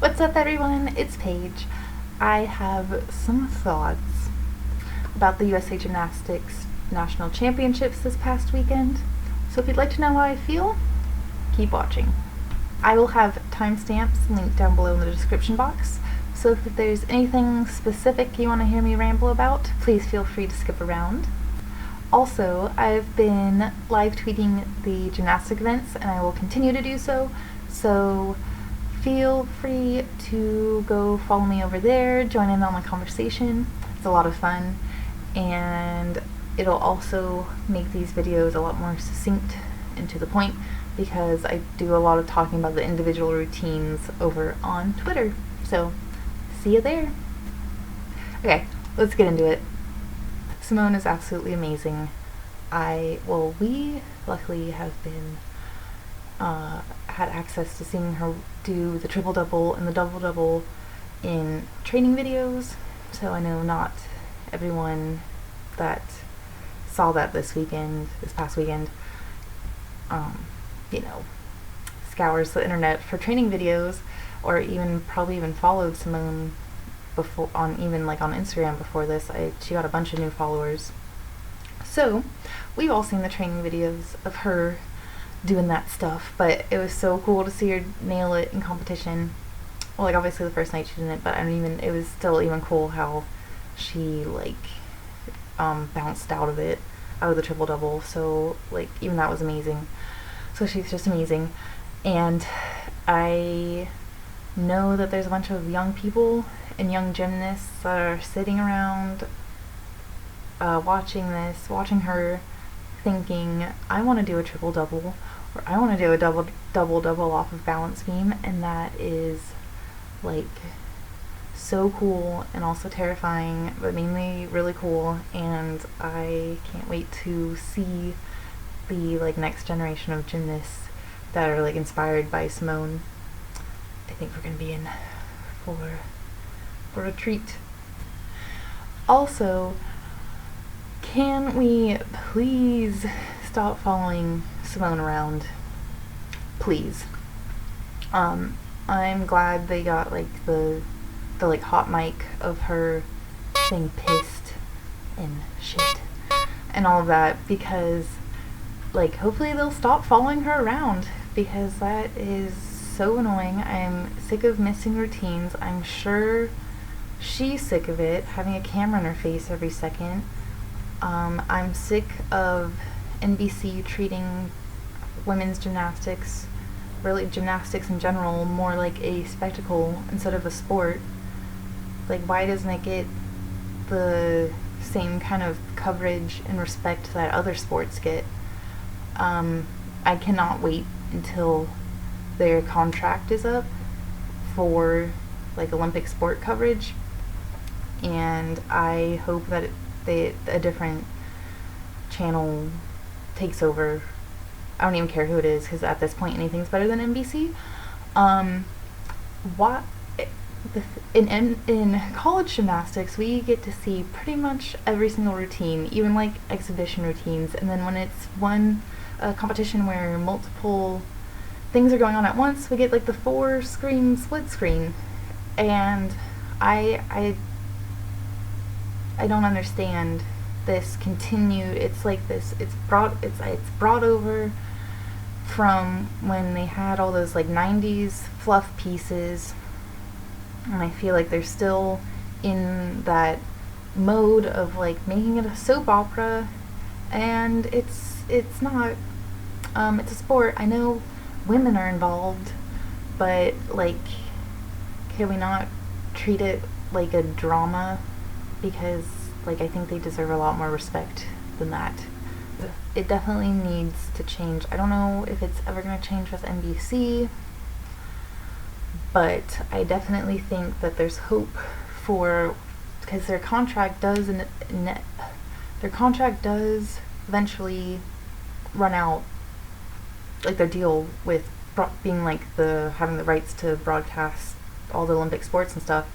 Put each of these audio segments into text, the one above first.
What's up, everyone? It's Paige. I have some thoughts about the USA Gymnastics National Championships this past weekend. So if you'd like to know how I feel, keep watching. I will have timestamps linked down below in the description box, so if there's anything specific you want to hear me ramble about, please feel free to skip around. Also, I've been live tweeting the gymnastic events, and I will continue to do so, so feel free to go follow me over there, join in on the conversation. It's a lot of fun, and it'll also make these videos a lot more succinct and to the point, because I do a lot of talking about the individual routines over on Twitter. So, see you there. Okay, let's get into it. Simone is absolutely amazing. We luckily have been had access to seeing her do the triple-double and the double-double in training videos, so I know not everyone that saw that this past weekend, scours the internet for training videos, or probably even followed Simone before on Instagram before this. She got a bunch of new followers. So we've all seen the training videos of her doing that stuff, but it was so cool to see her nail it in competition. Well, obviously the first night she didn't, but it was still even cool how she bounced out of the triple double. So even that was amazing. So she's just amazing, and I know that there's a bunch of young people and young gymnasts that are sitting around watching her, thinking, I want to do a triple double, or I want to do a double off of balance beam, and that is so cool and also terrifying, but mainly really cool. And I can't wait to see the next generation of gymnasts that are inspired by Simone. I think we're gonna be in for a treat. Also, can we please stop following Simone around? Please. I'm glad they got the hot mic of her saying pissed and shit and all of that, because hopefully they'll stop following her around, because that is so annoying. I'm sick of missing routines. I'm sure she's sick of it, having a camera in her face every second. I'm sick of NBC treating women's gymnastics, really gymnastics in general, more like a spectacle instead of a sport. Why doesn't it get the same kind of coverage and respect that other sports get? I cannot wait until their contract is up for Olympic sport coverage, and I hope that a different channel takes over. I don't even care who it is, because at this point anything's better than NBC. In college gymnastics, we get to see pretty much every single routine, even exhibition routines, and then when it's a competition where multiple things are going on at once, we get the 4-screen split screen, and I don't understand this continued. It's brought over from when they had all those 90s fluff pieces, and I feel they're still in that mode of making it a soap opera, and it's not. It's a sport. I know women are involved, but can we not treat it like a drama? Because I think they deserve a lot more respect than that. It definitely needs to change. I don't know if it's ever going to change with NBC, but I definitely think that there's hope because their contract does eventually run out, their deal with being having the rights to broadcast all the Olympic sports and stuff.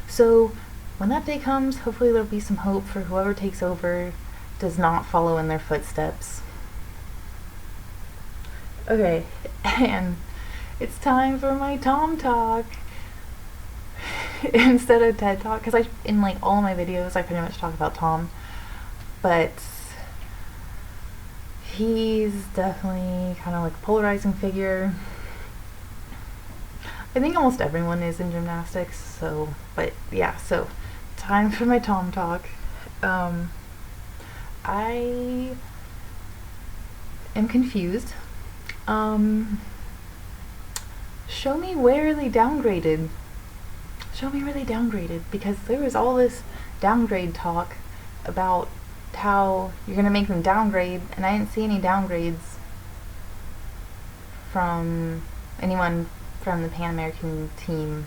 So when that day comes, hopefully there'll be some hope for whoever takes over does not follow in their footsteps. Okay, and it's time for my Tom talk. instead of TED Talk, because in like all my videos I pretty much talk about Tom, but he's definitely kind of like a polarizing figure. I think almost everyone is in gymnastics, so, but yeah, so time for my Tom talk. I am confused. Show me where they downgraded. Show me where they downgraded, because there was all this downgrade talk about how you're gonna make them downgrade, and I didn't see any downgrades from anyone from the Pan American team.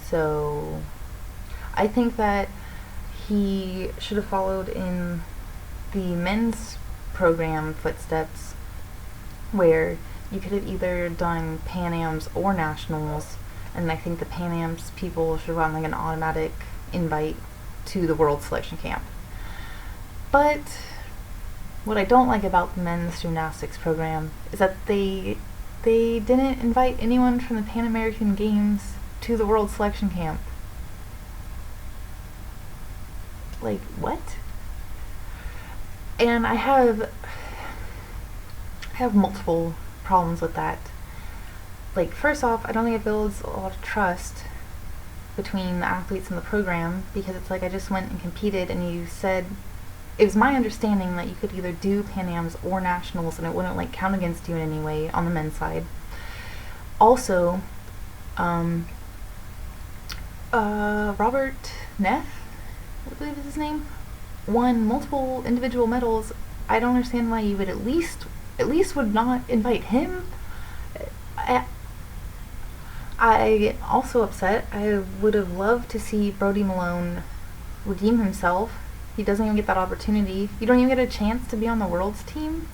So I think that he should have followed in the men's program footsteps, where you could have either done Pan Ams or Nationals, and I think the Pan Ams people should run like an automatic invite to the World Selection Camp. But what I don't like about the men's gymnastics program is that they didn't invite anyone from the Pan American Games to the World Selection Camp. Like, what? And I have multiple problems with that. Like, first off, I don't think it builds a lot of trust between the athletes and the program, because it's like I just went and competed and you said, it was my understanding that you could either do Pan Ams or Nationals and it wouldn't like count against you in any way on the men's side. Also, Robert Neff, I believe is his name, won multiple individual medals. I don't understand why you would at least would not invite him. I also upset. I would have loved to see Brody Malone redeem himself. He doesn't even get that opportunity. You don't even get a chance to be on the Worlds team,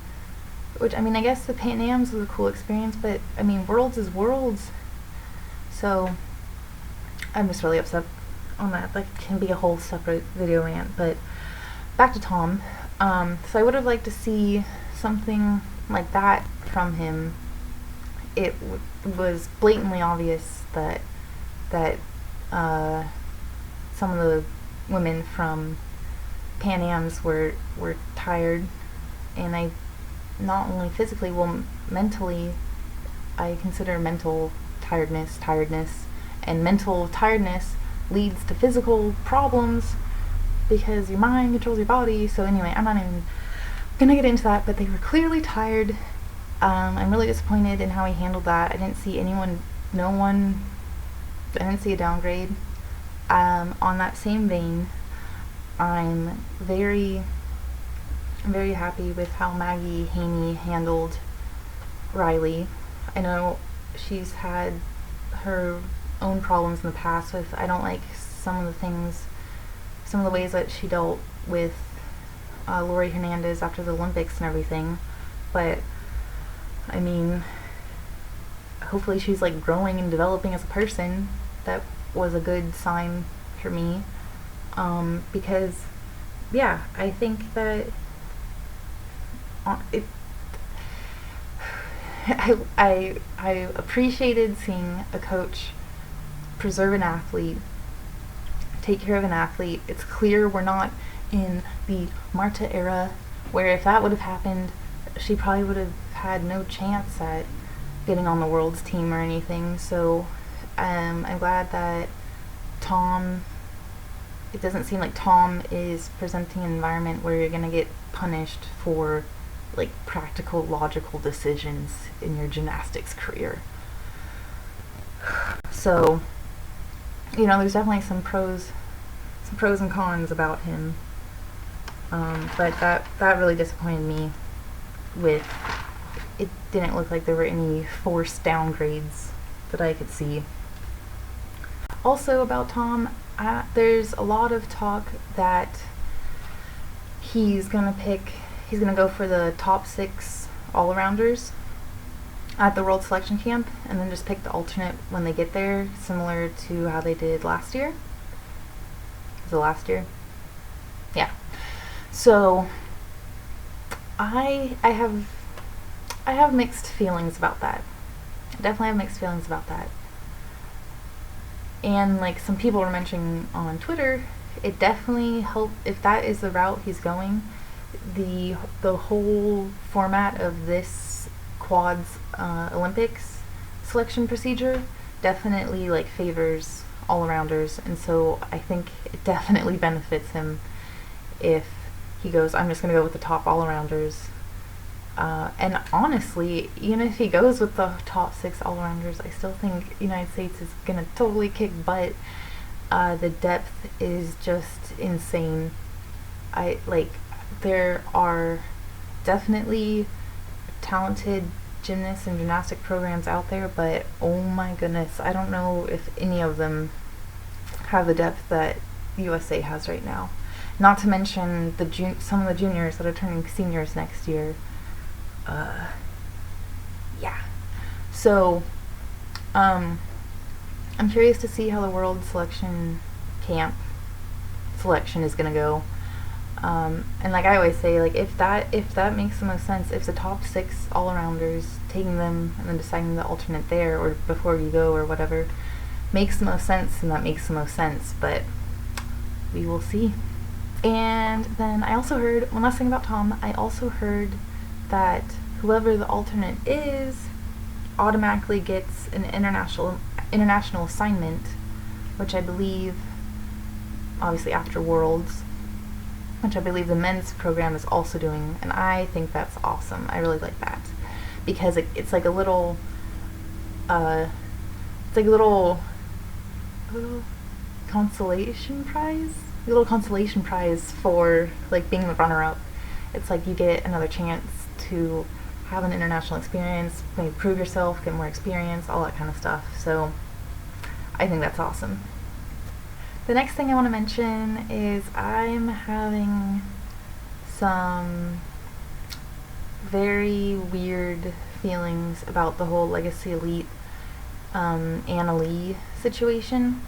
which, I mean, I guess the Pan Ams was a cool experience, but I mean, Worlds is Worlds. So I'm just really upset on that. That can be a whole separate video rant, but back to Tom. So I would have liked to see something like that from him. It was blatantly obvious that some of the women from Pan Ams were tired, and I not only physically, well, mentally, I consider mental tiredness, and mental tiredness leads to physical problems because your mind controls your body. So anyway, I'm not even gonna get into that, but they were clearly tired. I'm really disappointed in how he handled that. I didn't see I didn't see a downgrade. On that same vein, I'm very, very happy with how Maggie Haney handled Riley. I know she's had her own problems in the past with, I don't like some of the ways that she dealt with Lori Hernandez after the Olympics and everything, but I mean, hopefully she's like growing and developing as a person. That was a good sign for me, because yeah, I think that I appreciated seeing a coach preserve an athlete, take care of an athlete. It's clear we're not in the Marta era, where if that would have happened, she probably would have had no chance at getting on the World's team or anything. So I'm glad that it doesn't seem like Tom is presenting an environment where you're going to get punished for like practical, logical decisions in your gymnastics career. So, you know, there's definitely some pros and cons about him. But that really disappointed me. With it didn't look like there were any forced downgrades that I could see. Also about Tom, there's a lot of talk that he's gonna go for the top 6 all-arounders at the World Selection Camp, and then just pick the alternate when they get there, similar to how they did last year. Was it last year? Yeah. So I have mixed feelings about that. I definitely have mixed feelings about that. And like some people were mentioning on Twitter, it definitely helped if that is the route he's going. The whole format of this quads Olympics selection procedure definitely like favors all-arounders, and so I think it definitely benefits him if he goes, I'm just going to go with the top all-arounders. And honestly, even if he goes with the top 6 all-arounders, I still think United States is going to totally kick butt. The depth is just insane. There are definitely talented gymnasts and gymnastic programs out there, but oh my goodness, I don't know if any of them have the depth that USA has right now. Not to mention some of the juniors that are turning seniors next year. Yeah. So, I'm curious to see how the world selection camp selection is gonna go. And like I always say, like if that makes the most sense, if the top 6 all-arounders, taking them and then deciding the alternate there or before you go or whatever makes the most sense, then that makes the most sense, but we will see. And then I also heard, one last thing about Tom, I also heard that whoever the alternate is automatically gets an international assignment, which I believe, obviously after Worlds, which I believe the men's program is also doing, and I think that's awesome. I really like that, because it's like a little, consolation prize, a little consolation prize for like being the runner-up. It's like you get another chance to have an international experience, maybe prove yourself, get more experience, all that kind of stuff. So I think that's awesome. The next thing I want to mention is I'm having some very weird feelings about the whole Legacy Elite Anna Lee situation.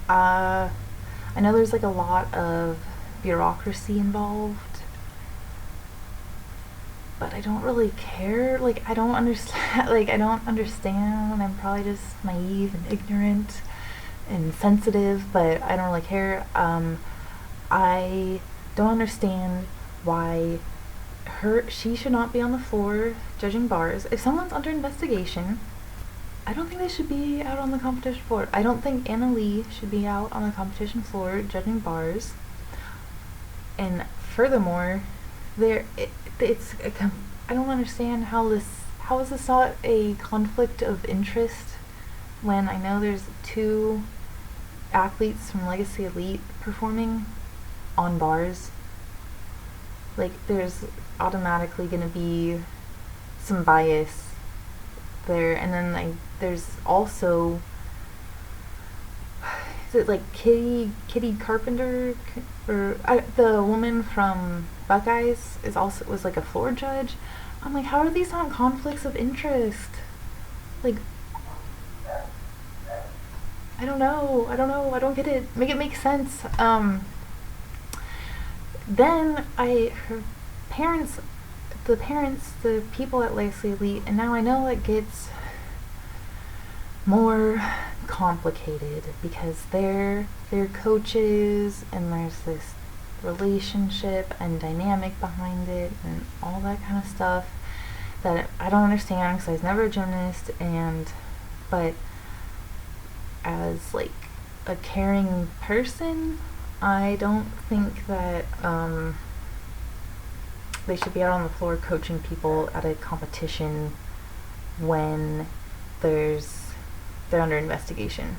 I know there's like a lot of bureaucracy involved, but I don't really care. Like I don't understand. I'm probably just naive and ignorant and sensitive, but I don't really care. I don't understand why she should not be on the floor judging bars. If someone's under investigation, I don't think they should be out on the competition floor. I don't think Anna Lee should be out on the competition floor judging bars. And furthermore, I don't understand how is this not a conflict of interest when I know there's 2 athletes from Legacy Elite performing on bars. Like there's automatically going to be some bias there, and then there's also, is it like Kitty Carpenter, or the woman from Buckeyes was like a floor judge. I'm like, how are these not conflicts of interest? Like, I don't know, I don't get it. Make it make sense. Then the people at Legacy Elite, and now I know it gets more complicated because they're coaches, and there's this relationship and dynamic behind it and all that kind of stuff that I don't understand because I was never a gymnast, but as like a caring person, I don't think that they should be out on the floor coaching people at a competition when they're under investigation.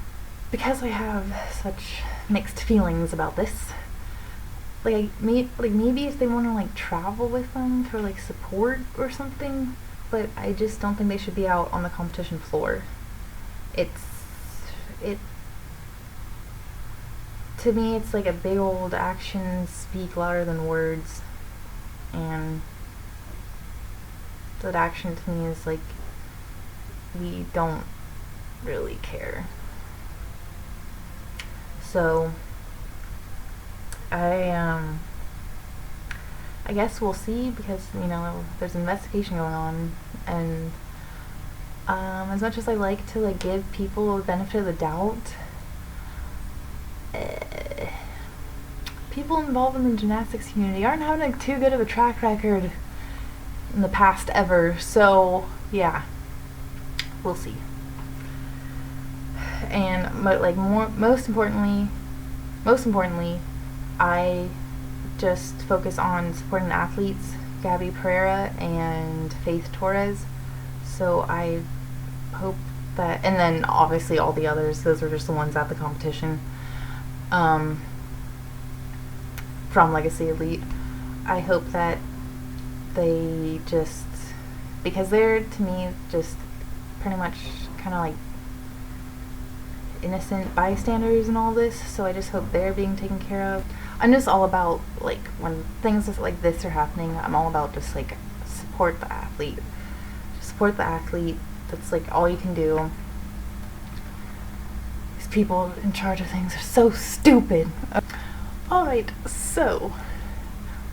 Because I have such mixed feelings about this, maybe if they want to like travel with them for like support or something, but I just don't think they should be out on the competition floor. To me, it's like a big old actions speak louder than words, and that action to me is like, we don't really care. So I guess we'll see, because there's an investigation going on, and As much as I like to like give people the benefit of the doubt, people involved in the gymnastics community aren't having like too good of a track record in the past ever. So yeah, we'll see. And most importantly, I just focus on supporting the athletes, Gabby Pereira and Faith Torres. So I hope that, and then obviously all the others, those are just the ones at the competition, from Legacy Elite. I hope that they just, because they're, to me, just pretty much kind of like innocent bystanders in all this, so I just hope they're being taken care of. I'm just all about, like, when things like this are happening, I'm all about just like support the athlete. Support the athlete. That's like all you can do. These people in charge of things are so stupid. Alright, so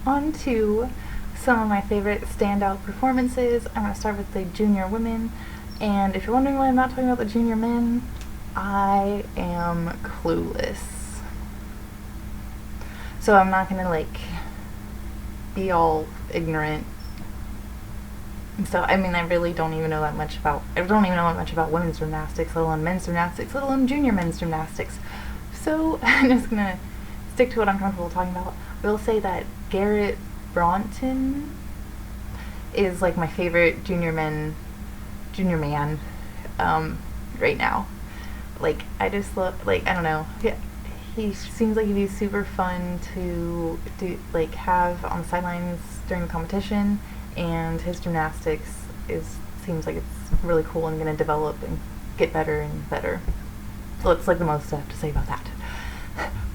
on to some of my favorite standout performances. I'm going to start with the junior women, and if you're wondering why I'm not talking about the junior men, I am clueless. So I'm not going to like be all ignorant. So I mean, I really don't even know that much about, women's gymnastics, let alone men's gymnastics, let alone junior men's gymnastics. So I'm just going to stick to what I'm comfortable talking about. I will say that Garrett Bronton is like my favorite junior man right now. Like, I just love, like, I don't know, he seems like he'd be super fun to do, like, have on the sidelines during the competition, and his gymnastics seems like it's really cool and going to develop and get better and better. So that's like the most I have to say about that.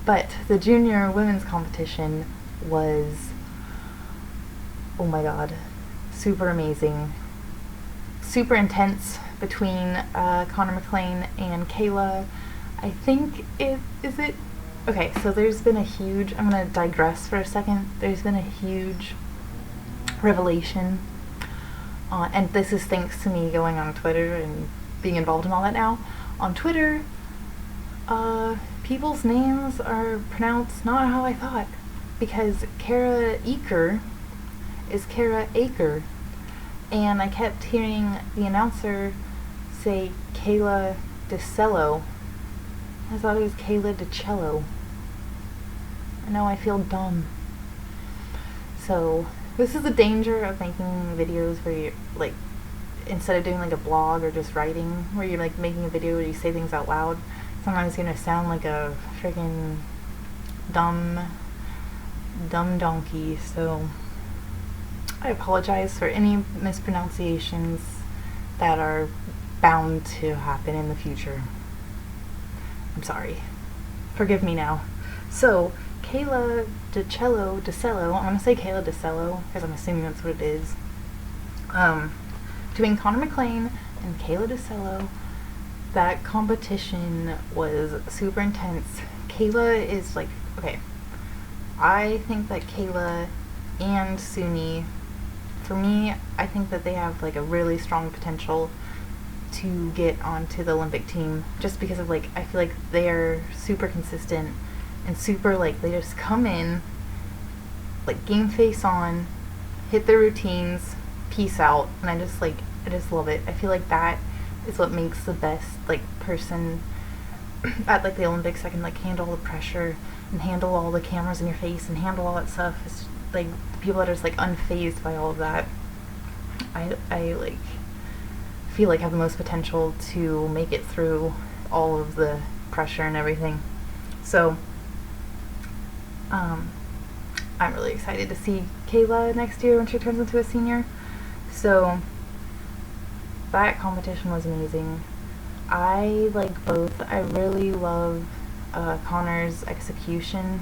But the junior women's competition was, oh my god, super amazing, super intense between Konnor McClain and Kayla. I think okay, so there's been a huge, I'm going to digress for a second, there's been a huge revelation, and this is thanks to me going on Twitter and being involved in all that now. On Twitter, people's names are pronounced not how I thought, because Kara Eaker is Kara Aker, and I kept hearing the announcer say Kayla DiCello. I thought it was Kayla DiCello. I know, I feel dumb. So this is the danger of making videos where you're like, instead of doing like a blog or just writing, where you're like making a video where you say things out loud, sometimes you're gonna sound like a freaking dumb donkey. So I apologize for any mispronunciations that are bound to happen in the future. I'm sorry. Forgive me now. So Kayla DiCello, I'm gonna say Kayla DiCello because I'm assuming that's what it is. Between Konnor McClain and Kayla DiCello, that competition was super intense. Kayla is like, okay, I think that Kayla and Suni, for me, I think that they have like a really strong potential to get onto the Olympic team, just because of like, I feel like they're super consistent and super like, they just come in like game face on, hit their routines, peace out, and I just love it. I feel like that is what makes the best like person at like the Olympics that can like handle the pressure and handle all the cameras in your face and handle all that stuff. It's like the people that are just like unfazed by all of that, I like feel like have the most potential to make it through all of the pressure and everything. So I'm really excited to see Kayla next year when she turns into a senior. So that competition was amazing. I like both. I really love Konnor's execution.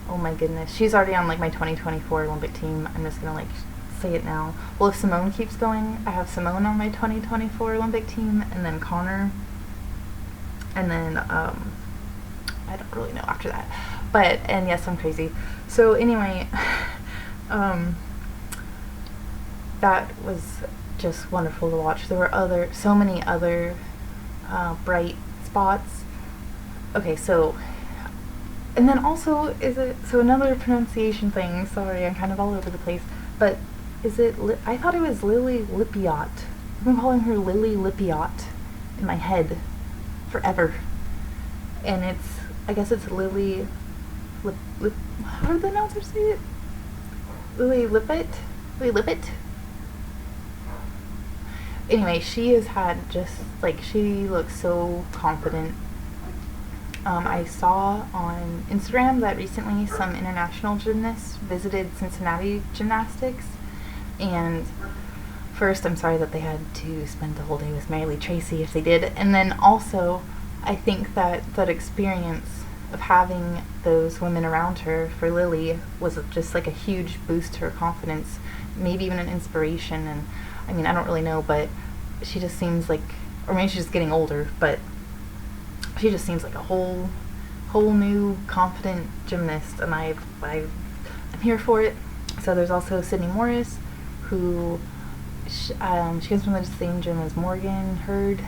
Oh my goodness. She's already on like my 2024 Olympic team. I'm just gonna like say it now. Well, if Simone keeps going, I have Simone on my 2024 Olympic team, and then Konnor, and then I don't really know after that. But, and yes, I'm crazy. So anyway, that was just wonderful to watch. There were so many other bright spots. Okay, so, and then also, another pronunciation thing, sorry, I'm kind of all over the place, but I thought it was Lilly Lippeatt. I've been calling her Lilly Lippeatt in my head forever. And I guess it's Lilly how did the announcer say it? Lilly Lippeatt? Lilly Lippeatt? Anyway, she has had she looks so confident. I saw on Instagram that recently some international gymnasts visited Cincinnati Gymnastics, and first, I'm sorry that they had to spend the whole day with Mary Lee Tracy if they did, and then also, I think that experience of having those women around her for Lilly was just like a huge boost to her confidence, maybe even an inspiration. And I mean, I don't really know, but she just seems like, or maybe she's just getting older, but she just seems like a whole new confident gymnast, and I'm here for it. So there's also Sydney Morris, who she comes from the same gym as Morgan, Hurd,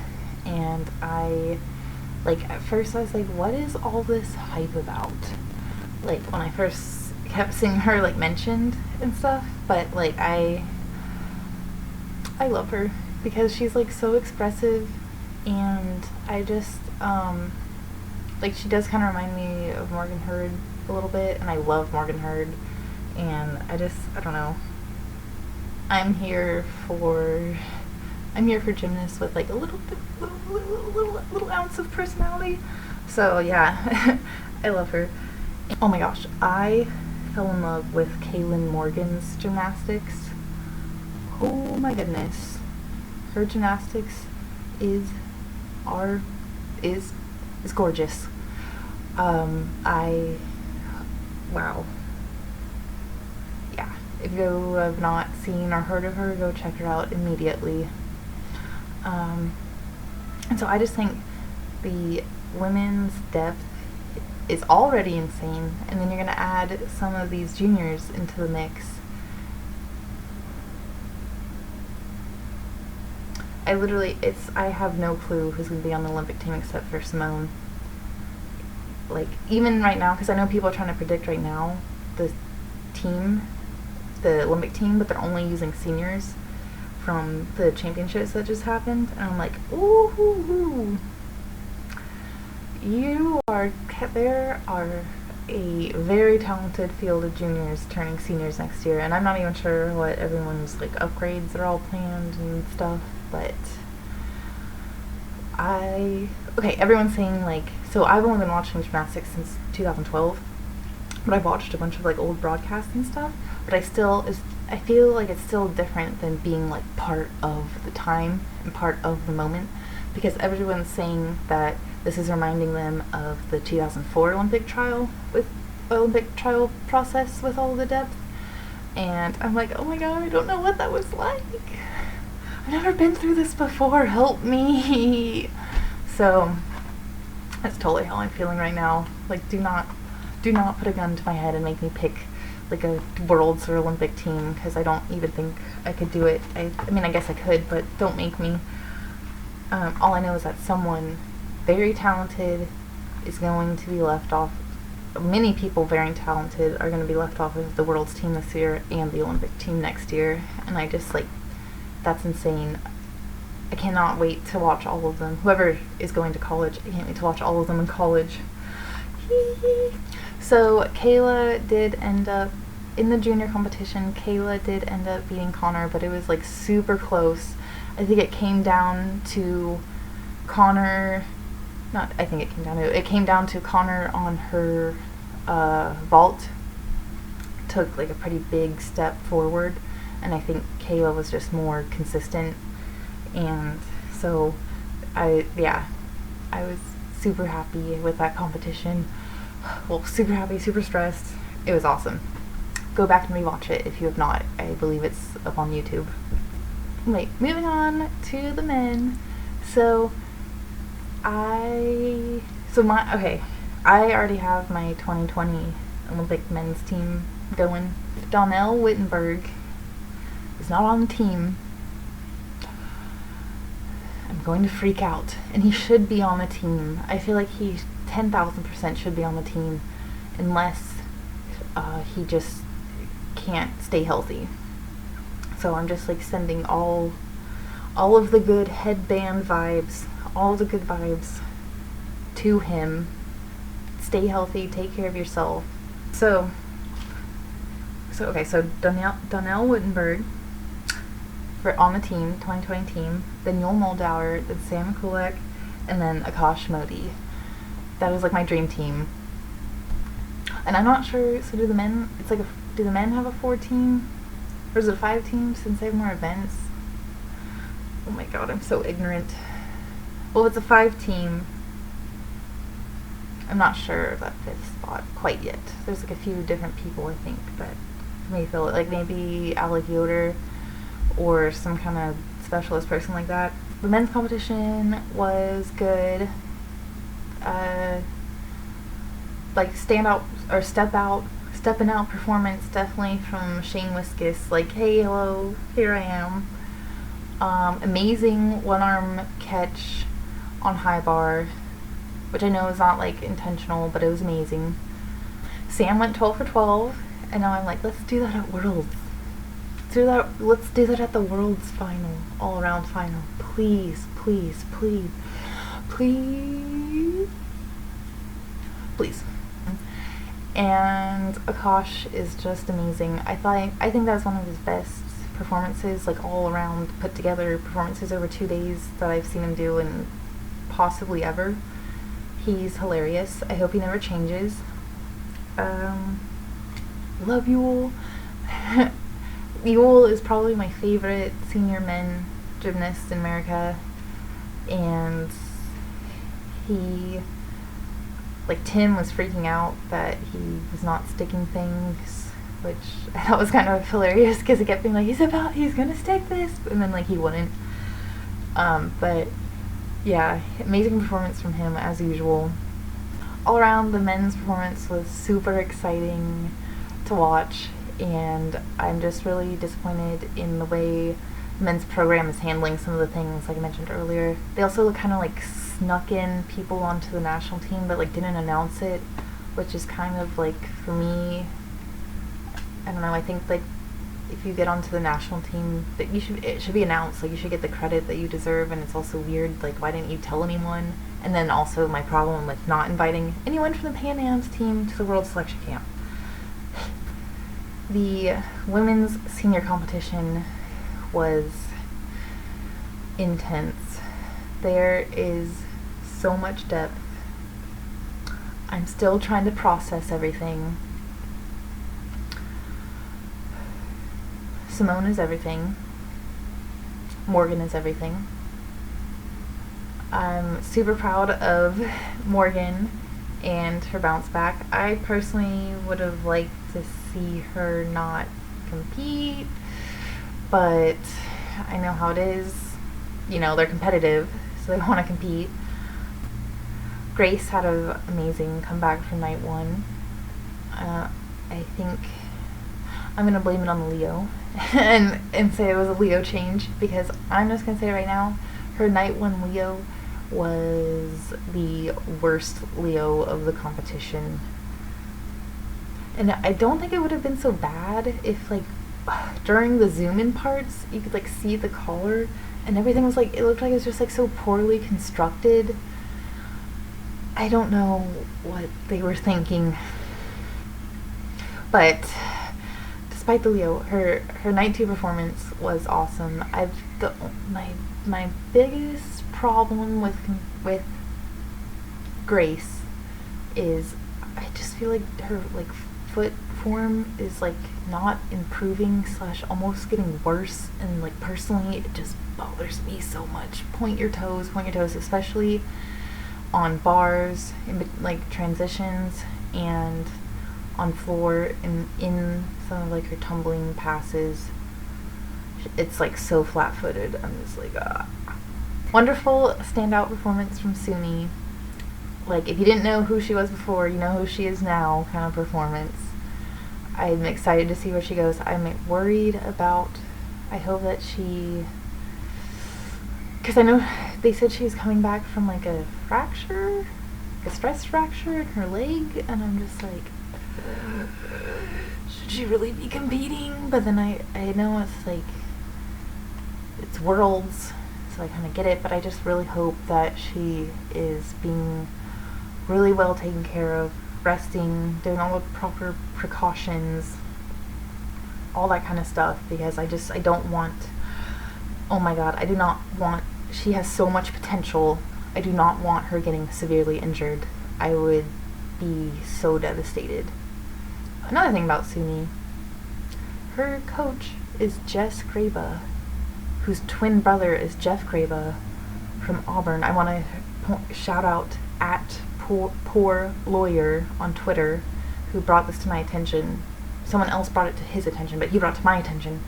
and at first I was like, what is all this hype about? Like, when I first kept seeing her, mentioned and stuff, but, I love her, because she's, so expressive, and I just, she does kind of remind me of Morgan Hurd a little bit, and I love Morgan Hurd, and I don't know. I'm here for gymnasts with a little ounce of personality. So yeah, I love her. Oh my gosh, I fell in love with Kaylen Morgan's gymnastics. Oh my goodness, her gymnastics is gorgeous. Wow. Yeah, if you have not seen or heard of her, go check her out immediately. And so I just think the women's depth is already insane, and then you're going to add some of these juniors into the mix. I have no clue who's going to be on the Olympic team except for Simone. Even right now, because I know people are trying to predict right now the Olympic team, but they're only using seniors from the championships that just happened, and I'm like, ooh, there are a very talented field of juniors turning seniors next year, and I'm not even sure what everyone's upgrades are all planned and stuff, but everyone's saying so I've only been watching gymnastics since 2012, but I've watched a bunch of old broadcasts and stuff, but I feel like it's still different than being part of the time and part of the moment, because everyone's saying that this is reminding them of the 2004 Olympic trial process with all the depth, and I'm like, oh my god, I don't know what that was like. I've never been through this before, help me. So that's totally how I'm feeling right now. Do not put a gun to my head and make me pick a world's or Olympic team, because I don't even think I could do it. I mean, I guess I could, but don't make me. All I know is that someone very talented is going to be left off. Many people very talented are going to be left off of the world's team this year and the Olympic team next year, and I just that's insane. I cannot wait to watch all of them. Whoever is going to college, I can't wait to watch all of them in college. So Kayla did end up, in the junior competition, Kayla did end up beating Konnor, but it was super close. I think it came down to Konnor, it came down to Konnor on her vault, took a pretty big step forward, and I think Kayla was just more consistent, and so I was super happy with that competition. Well, super happy, super stressed. It was awesome. Go back and rewatch it if you have not. I believe it's up on YouTube. Wait, moving on to the men. I already have my 2020 Olympic men's team going. Donnell Wittenberg is not on the team. I'm going to freak out. And he should be on the team. I feel like he 10,000% should be on the team unless he just can't stay healthy. So I'm just like sending all of the good headband vibes, all the good vibes to him. Stay healthy, take care of yourself. So Donnell Wittenberg on the team, 2020 team, then Yul Moldauer, then Sam Kulak, and then Akash Modi. That was like my dream team. And I'm not sure, so do the men have a 4-team? Or is it a 5-team since they have more events? Oh my god, I'm so ignorant. Well, it's a 5-team. I'm not sure of that 5th spot quite yet. There's like a few different people, I think, that may fill it. Like maybe Alec Yoder or some kind of specialist person like that. The men's competition was good. Like stepping out performance definitely from Shane Wiskus. Like, hey, hello, here I am. Amazing one-arm catch on high bar, which I know is not like intentional, but it was amazing. Sam went 12 for 12, and now I'm like, let's do that at Worlds. Let's do that at the Worlds final, all around final. Please, please, please, please, please. And Akash is just amazing. I think that's one of his best performances, like all around put together performances over 2 days that I've seen him do, and possibly ever. He's hilarious. I hope he never changes. Love Yul. Yul is probably my favorite senior men gymnast in America, and Tim was freaking out that he was not sticking things, which I thought was kind of hilarious because he kept being like, he's gonna stick this, and then like he wouldn't. But yeah, amazing performance from him as usual. All around, the men's performance was super exciting to watch, and I'm just really disappointed in the way the men's program is handling some of the things like I mentioned earlier. They also kind of like snuck in people onto the national team but like didn't announce it, which is kind of like, for me, I don't know, I think like if you get onto the national team, that it should be announced, like you should get the credit that you deserve. And it's also weird, like, why didn't you tell anyone? And then also my problem with not inviting anyone from the Pan Am's team to the World Selection Camp. The women's senior competition was intense. There is so much depth. I'm still trying to process everything. Simone is everything. Morgan is everything. I'm super proud of Morgan and her bounce back. I personally would have liked to see her not compete, but I know how it is. You know, they're competitive, so they want to compete. Grace had an amazing comeback from night one. I think I'm going to blame it on the Leo and say it was a Leo change, because I'm just going to say right now, her night one Leo was the worst Leo of the competition. And I don't think it would have been so bad if, like, during the zoom-in parts, you could, like, see the collar and everything was, like, it looked like it was just, like, so poorly constructed. I don't know what they were thinking. But despite the Leo, her night two performance was awesome. My biggest problem with Grace is I just feel like her, like, foot form is, like, not improving / almost getting worse, and, like, personally it just bothers me so much. Point your toes, especially on bars, in, like, transitions, and on floor, and in some of, like, her tumbling passes. It's, like, so flat-footed. I'm just like, Wonderful standout performance from Suni. Like, if you didn't know who she was before, you know who she is now kind of performance. I'm excited to see where she goes. I'm worried about, I hope that she, because I know they said she was coming back from like a fracture, a stress fracture in her leg, and I'm just like, should she really be competing? But then I know it's like, it's Worlds, so I kind of get it, but I just really hope that she is being really well taken care of, resting, doing all the proper precautions, all that kind of stuff, because I don't want, oh my god, I do not want, she has so much potential. I do not want her getting severely injured. I would be so devastated. Another thing about Suni, her coach is Jess Graba, whose twin brother is Jeff Graba from Auburn. I want to shout out at poor lawyer on Twitter who brought this to my attention. Someone else brought it to his attention, but he brought it to my attention.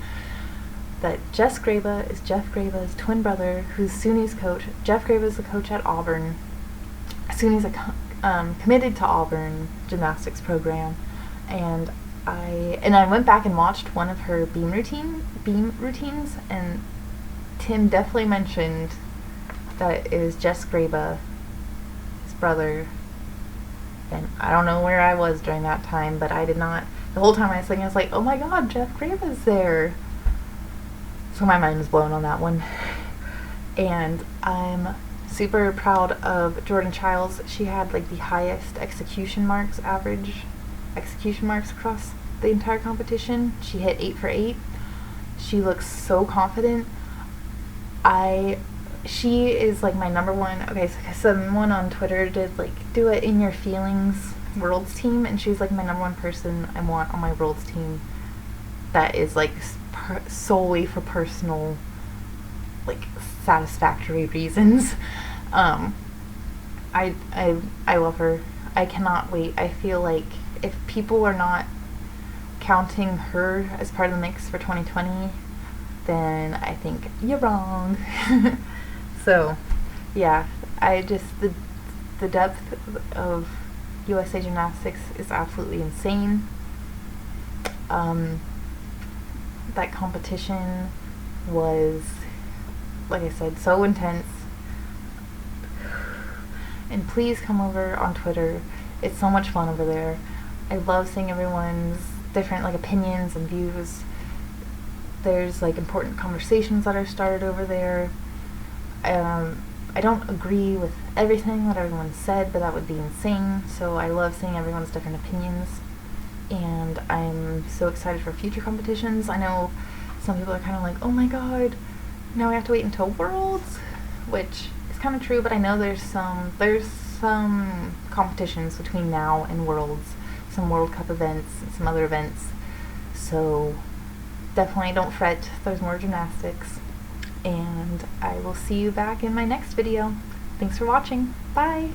That Jess Graba is Jeff Graba's twin brother, who's Suni's coach. Jeff Graba is the coach at Auburn. Suni's committed to Auburn gymnastics program, and I went back and watched one of her beam routines, and Tim definitely mentioned that it was Jess Graba, his brother. And I don't know where I was during that time, but I did not. The whole time I was thinking, I was like, oh my god, Jeff Graba's there. So my mind was blown on that one. And I'm super proud of Jordan Chiles. She had like the highest average execution marks across the entire competition. She hit 8 for 8. She looks so confident. She is like my number one. Okay, so someone on Twitter did like do it in your feelings Worlds team, and she's like my number one person I want on my Worlds team. That is like solely for personal, like satisfactory reasons. I love her. I cannot wait. I feel like if people are not counting her as part of the mix for 2020, then I think you're wrong. So, yeah, the depth of USA Gymnastics is absolutely insane. That competition was, like I said, so intense. And please come over on Twitter. It's so much fun over there. I love seeing everyone's different like opinions and views. There's like important conversations that are started over there. I don't agree with everything that everyone said, but that would be insane. So I love seeing everyone's different opinions, and I'm so excited for future competitions. I know some people are kind of like, oh my god, now we have to wait until Worlds, which is kind of true, but I know there's some competitions between now and Worlds, some World Cup events and some other events. So definitely don't fret, there's more gymnastics. And I will see you back in my next video. Thanks for watching. Bye!